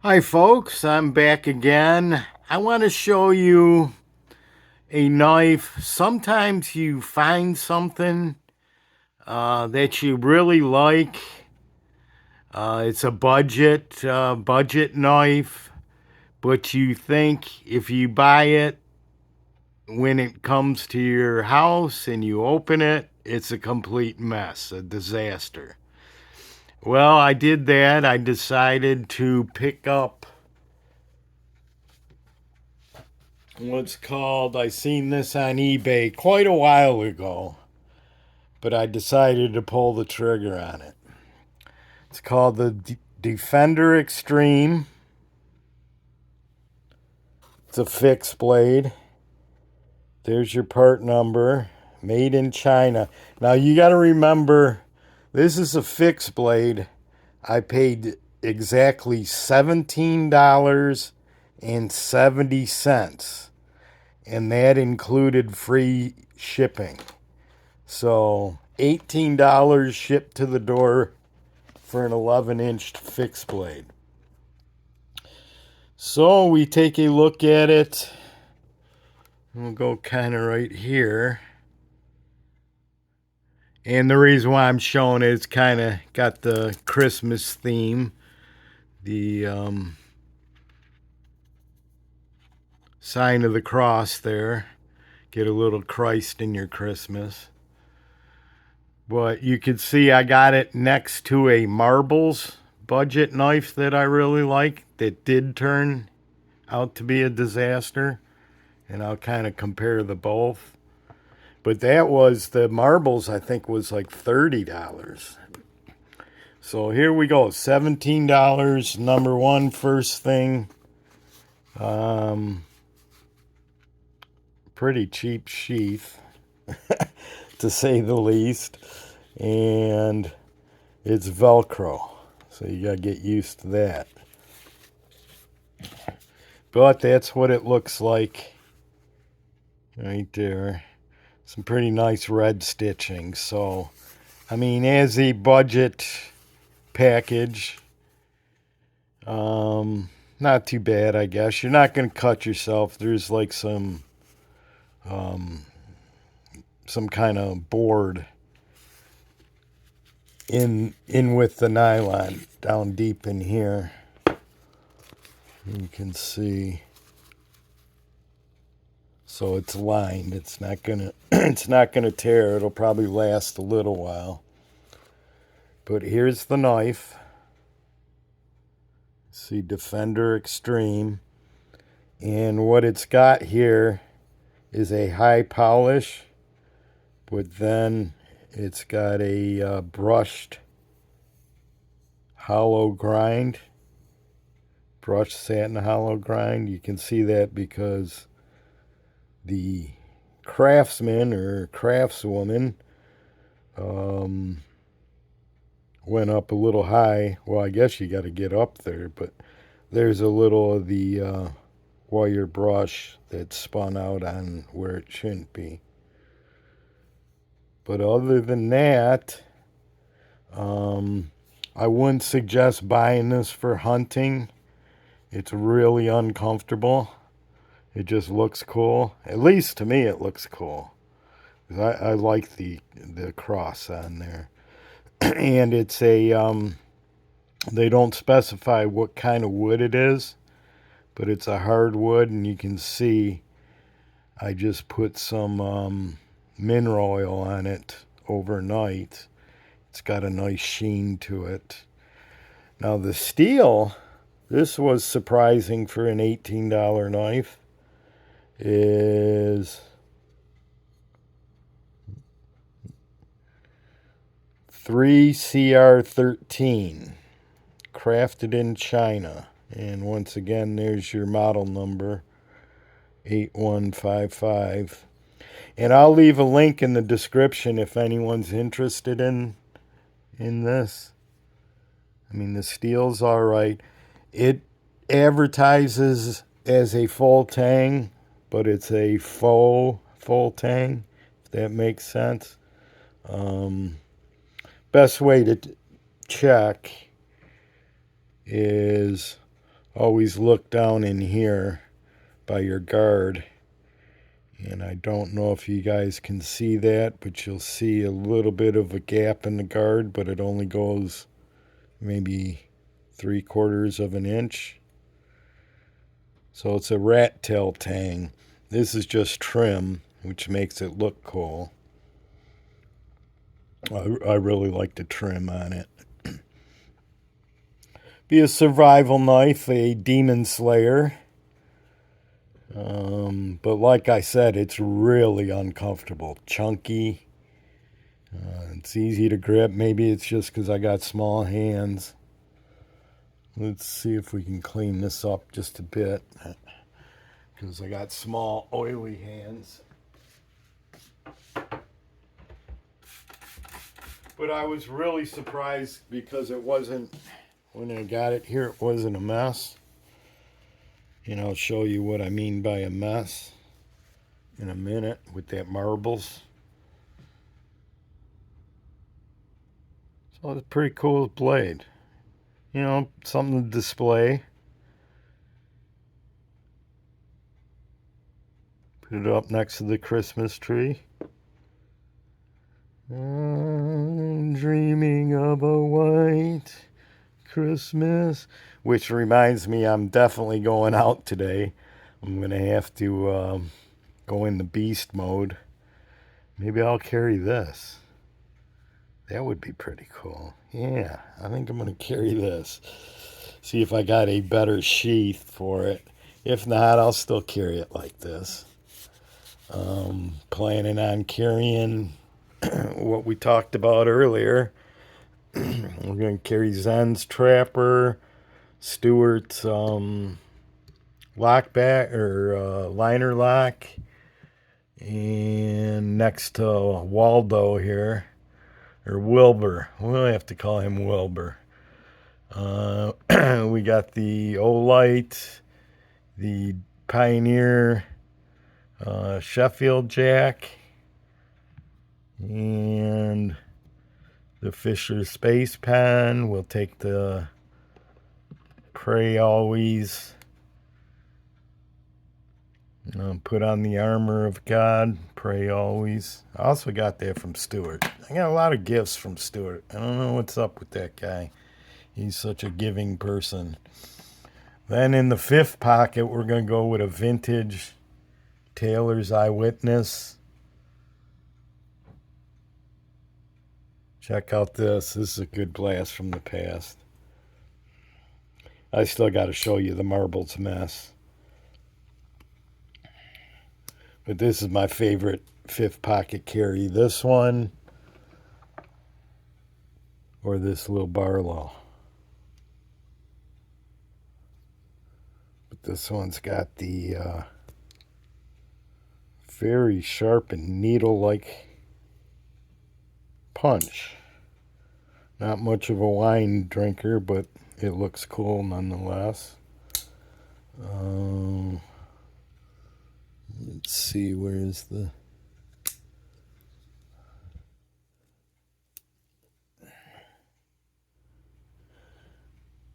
Hi, folks. I'm back again. I want to show you a knife. Sometimes you find something that you really like. It's a budget knife, but you think if you buy it when it comes to your house and you open it, it's a complete mess, a disaster. Well, I did that. I decided to pick up what's called, I seen this on eBay quite a while ago, but I decided to pull the trigger on it. It's called the Defender Extreme. It's a fixed blade. There's your part number. Made in China. Now you got to remember, this is a fixed blade. I paid exactly $17.70, and that included free shipping. So $18 shipped to the door for an 11-inch fixed blade. So we take a look at it. We'll go kind of right here. And the reason why I'm showing it, it's kind of got the Christmas theme. The sign of the cross there. Get a little Christ in your Christmas. But you can see I got it next to a Marbles budget knife that I really like that did turn out to be a disaster. And I'll kind of compare the both. But that was the Marbles, I think, was like $30. So here we go, $17. Number one, first thing, pretty cheap sheath, to say the least. And it's Velcro, so you gotta get used to that. But that's what it looks like right there. Some pretty nice red stitching. So, I mean, as a budget package, not too bad, I guess. You're not gonna cut yourself. There's like um, some kind of board in with the nylon down deep in here. You can see. So it's lined. It's not gonna it's not gonna tear. It'll probably last a little while. But here's the knife. See, Defender Extreme. And what it's got here is a high polish, but then it's got a brushed hollow grind. Brushed satin hollow grind. You can see that because the craftsman or craftswoman went up a little high. Well, I guess you got to get up there, but there's a little of the wire brush that spun out on where it shouldn't be. But other than that, I wouldn't suggest buying this for hunting. It's really uncomfortable. It just looks cool. At least to me, it looks cool. I like the cross on there. And it's a they don't specify what kind of wood it is, but it's a hardwood, and you can see I just put some mineral oil on it overnight. It's got a nice sheen to it. Now the steel, this was surprising for an $18 knife, is 3CR13, crafted in China. And once again, there's your model number, 8155. And I'll leave a link in the description if anyone's interested in this. I mean, the steel's all right. It advertises as a full tang, but it's a faux full tang, if that makes sense. Best way to check is always look down in here by your guard. And I don't know if you guys can see that, but you'll see a little bit of a gap in the guard, but it only goes maybe 3/4 of an inch. So it's a rat tail tang. This is just trim, which makes it look cool. I really like the trim on it. Be a survival knife, a demon slayer. But like I said, it's really uncomfortable. Chunky. It's easy to grip. Maybe it's just because I got small hands. Let's see if we can clean this up just a bit. Because I got small, oily hands. But I was really surprised because it wasn't, when I got it here, it wasn't a mess. And I'll show you what I mean by a mess in a minute with that marbles. So it's a pretty cool blade. You know, something to display. Put it up next to the Christmas tree. I'm dreaming of a white Christmas. Which reminds me, I'm definitely going out today. I'm going to have to go in the beast mode. Maybe I'll carry this. That would be pretty cool. Yeah, I think I'm going to carry this. See if I got a better sheath for it. If not, I'll still carry it like this. Planning on carrying what we talked about earlier. We're going to carry Zen's Trapper, Stewart's lock back or liner lock, and next to Waldo here, or Wilbur. We'll have to call him Wilbur. We got the Olight, the Pioneer Sheffield Jack, and the Fisher Space Pen. We'll take the Pray Always. Put on the Armor of God. Pray Always. I also got that from Stewart. I got a lot of gifts from Stewart. I don't know what's up with that guy. He's such a giving person. Then in the fifth pocket, we're going to go with a vintage Taylor's Eyewitness. Check out this. This is a good blast from the past. I still got to show you the marbles mess. But this is my favorite fifth pocket carry. This one or this little Barlow. But this one's got the very sharp and needle-like punch. Not much of a wine drinker, but it looks cool nonetheless. Let's see, where's the...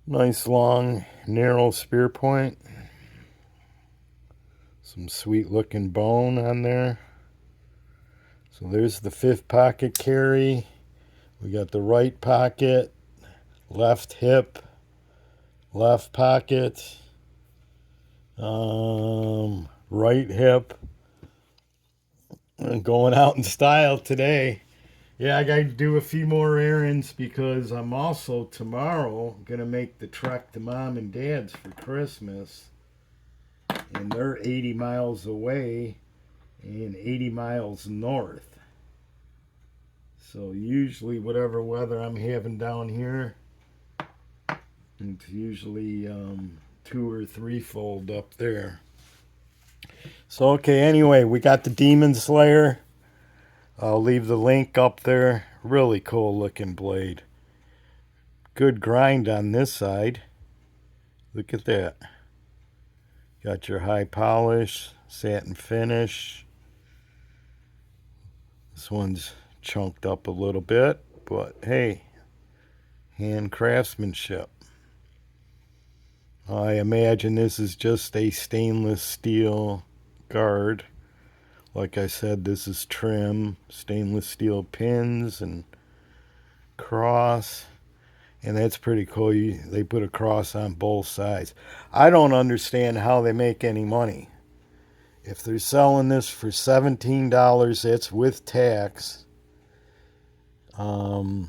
Nice long, narrow spear point. Some sweet looking bone on there. So there's the fifth pocket carry. We got the right pocket, left hip, left pocket, right hip. I'm going out in style today. Yeah, I got to do a few more errands because I'm also tomorrow going to make the trek to Mom and Dad's for Christmas. And they're 80 miles away and 80 miles north. So usually whatever weather I'm having down here, it's usually 2 or 3-fold up there. So okay, anyway, we got the Demon Slayer. I'll leave the link up there. Really cool looking blade. Good grind on this side. Look at that. Got your high polish, satin finish. This one's chunked up a little bit, but hey, hand craftsmanship. I imagine this is just a stainless steel guard. Like I said, this is trim, stainless steel pins and cross. And that's pretty cool. They put a cross on both sides. I don't understand how they make any money. If they're selling this for $17, that's with tax. And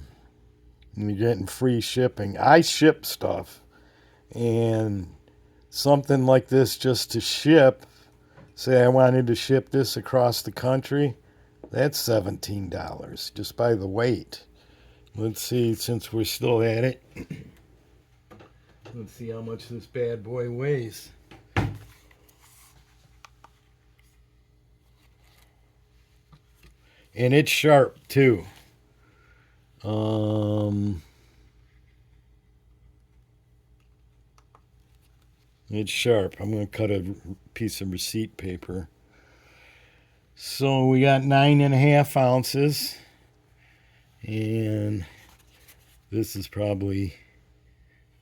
you're getting free shipping. I ship stuff. And something like this just to ship, say I wanted to ship this across the country, that's $17 just by the weight. Let's see, since we're still at it, let's see how much this bad boy weighs. And it's sharp too. It's sharp. I'm going to cut a piece of receipt paper. So we got 9.5 ounces. And this is probably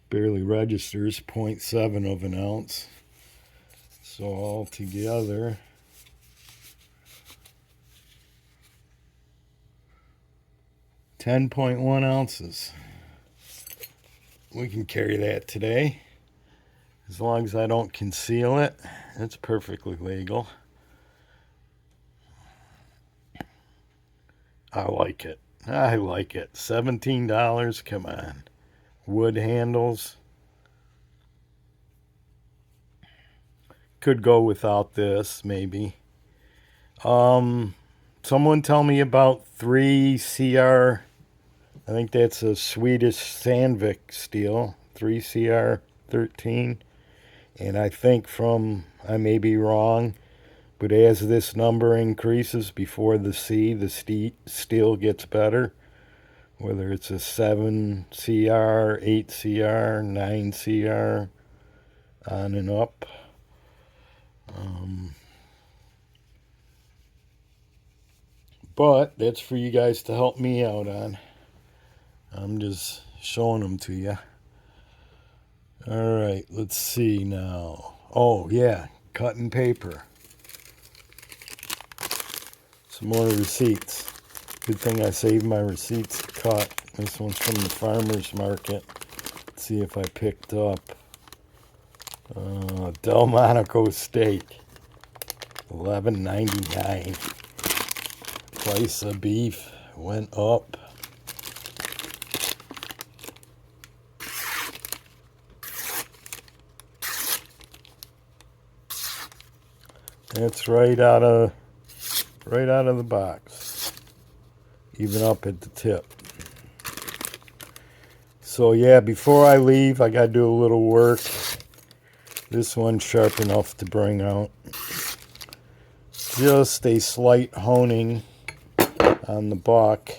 barely registers, 0.7 of an ounce. So all together, 10.1 ounces. We can carry that today. As long as I don't conceal it, it's perfectly legal. I like it. I like it. $17, come on. Wood handles. Could go without this, maybe. Someone tell me about 3CR. I think that's a Swedish Sandvik steel. 3CR13. And I think I may be wrong, but as this number increases before the C, the steel gets better. Whether it's a 7CR, 8CR, 9CR, on and up. But that's for you guys to help me out on. I'm just showing them to you. All right, let's see now. Oh, yeah, cutting paper. Some more receipts. Good thing I saved my receipts to cut. This one's from the farmer's market. Let's see if I picked up Delmonico steak. $11.99. Price of beef went up. That's right out of the box. Even up at the tip. So yeah, before I leave, I gotta do a little work. This one's sharp enough to bring out. Just a slight honing on the buck.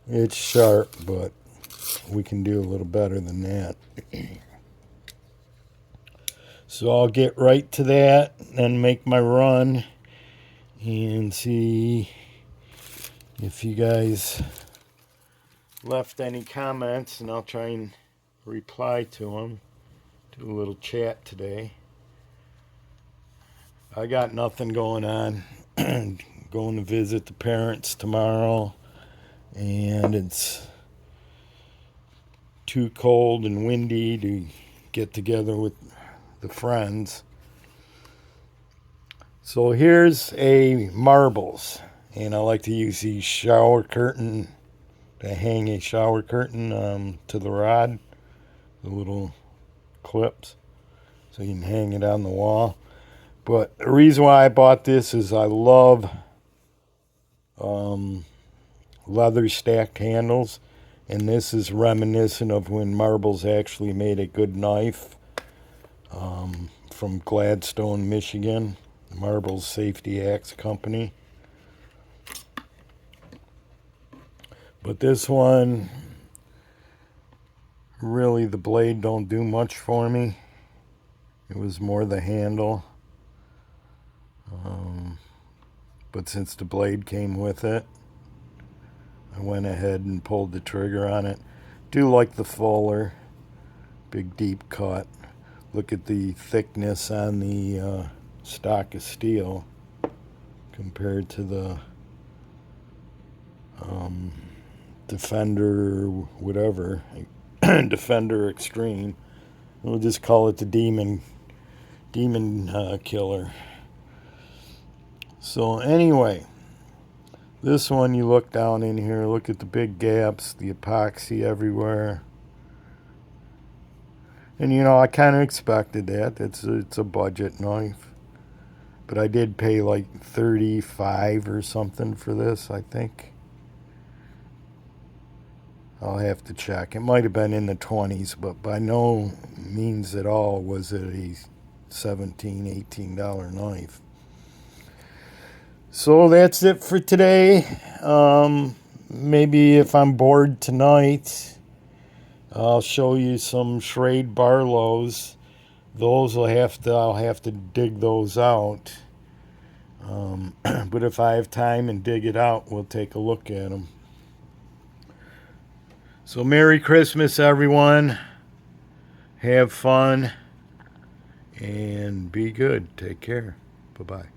It's sharp, but we can do a little better than that. So I'll get right to that and make my run and see if you guys left any comments, and I'll try and reply to them. Do a little chat today. I got nothing going on. Going to visit the parents tomorrow, and it's too cold and windy to get together with the friends. So here's a marbles, and I like to use these shower curtain to hang a shower curtain to the rod, the little clips, so you can hang it on the wall. But the reason why I bought this is I love leather stacked handles, and this is reminiscent of when marbles actually made a good knife. From Gladstone, Michigan, Marbles Safety Axe Company. But this one, really the blade don't do much for me. It was more the handle. But since the blade came with it, I went ahead and pulled the trigger on it. Do like the Fuller, big deep cut. Look at the thickness on the stock of steel compared to the Defender, whatever, Defender Extreme. We'll just call it the Demon Killer. So anyway, this one, you look down in here, look at the big gaps, the epoxy everywhere. And you know, I kind of expected that. It's a budget knife. But I did pay like $35 or something for this, I think. I'll have to check. It might have been in the 20s, but by no means at all was it a $17, $18 knife. So that's it for today. Maybe if I'm bored tonight, I'll show you some Schrade Barlows. I'll have to dig those out. But if I have time and dig it out, we'll take a look at them. So Merry Christmas, everyone. Have fun and be good. Take care. Bye-bye.